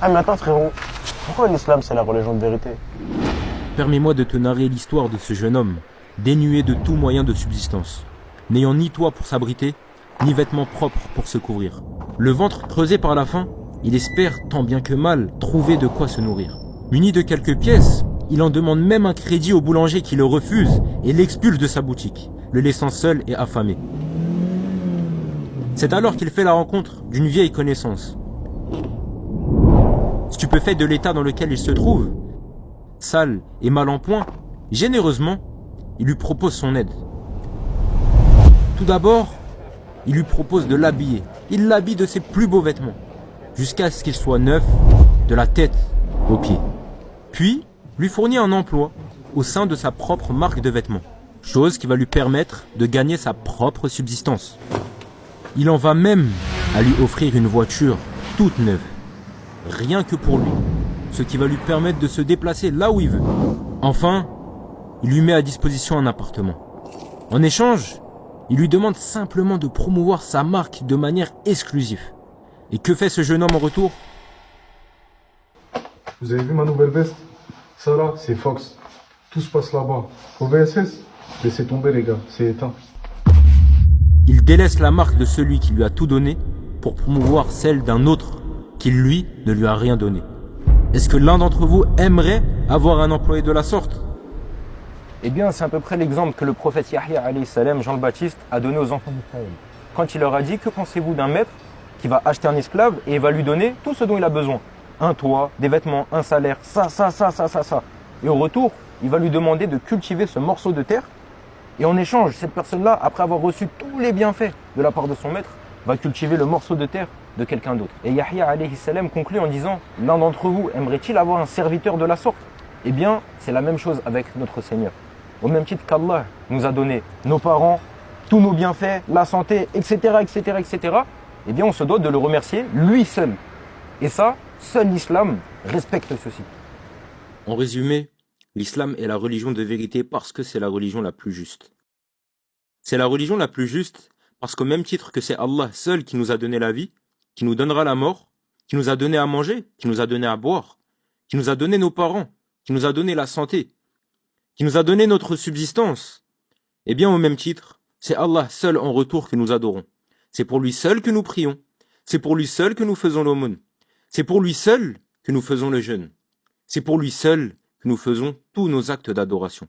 Ah mais attends frérot, pourquoi l'islam c'est la religion de vérité? Permets-moi de te narrer l'histoire de ce jeune homme, dénué de tout moyen de subsistance, n'ayant ni toit pour s'abriter, ni vêtements propres pour se couvrir. Le ventre creusé par la faim, il espère, tant bien que mal, trouver de quoi se nourrir. Muni de quelques pièces, il en demande même un crédit au boulanger qui le refuse et l'expulse de sa boutique, le laissant seul et affamé. C'est alors qu'il fait la rencontre d'une vieille connaissance. Stupéfait de l'état dans lequel il se trouve, sale et mal en point, généreusement, il lui propose son aide. Tout d'abord, il lui propose de l'habiller. Il l'habille de ses plus beaux vêtements, jusqu'à ce qu'il soit neuf, de la tête aux pieds. Puis, lui fournit un emploi au sein de sa propre marque de vêtements, chose qui va lui permettre de gagner sa propre subsistance. Il en va même à lui offrir une voiture toute neuve, rien que pour lui, ce qui va lui permettre de se déplacer là où il veut. Enfin, il lui met à disposition un appartement. En échange, il lui demande simplement de promouvoir sa marque de manière exclusive. Et que fait ce jeune homme en retour? Vous avez vu ma nouvelle veste? Ça là, c'est Fox. Tout se passe là-bas. Au VSS, laissez tomber les gars, c'est éteint. Il délaisse la marque de celui qui lui a tout donné pour promouvoir celle d'un autre qui, lui, ne lui a rien donné. Est-ce que l'un d'entre vous aimerait avoir un employé de la sorte? Eh bien, c'est à peu près l'exemple que le prophète Yahya alayhi salam, Jean le Baptiste, a donné aux enfants d'Israël. Quand il leur a dit, que pensez-vous d'un maître qui va acheter un esclave et va lui donner tout ce dont il a besoin? Un toit, des vêtements, un salaire, ça. Et au retour, il va lui demander de cultiver ce morceau de terre. Et en échange, cette personne-là, après avoir reçu tous les bienfaits de la part de son maître, va cultiver le morceau de terre de quelqu'un d'autre. Et Yahya alayhi salam conclut en disant, l'un d'entre vous aimerait-il avoir un serviteur de la sorte? Eh bien, c'est la même chose avec notre Seigneur. Au même titre qu'Allah nous a donné nos parents, tous nos bienfaits, la santé, etc. Eh bien, on se doit de le remercier lui seul. Et ça, seul l'islam respecte ceci. En résumé, l'islam est la religion de vérité parce que c'est la religion la plus juste. C'est la religion la plus juste parce qu'au même titre que c'est Allah seul qui nous a donné la vie, qui nous donnera la mort, qui nous a donné à manger, qui nous a donné à boire, qui nous a donné nos parents, qui nous a donné la santé, qui nous a donné notre subsistance, eh bien au même titre, c'est Allah seul en retour que nous adorons. C'est pour lui seul que nous prions. C'est pour lui seul que nous faisons l'aumône. C'est pour lui seul que nous faisons le jeûne. C'est pour lui seul que nous faisons tous nos actes d'adoration.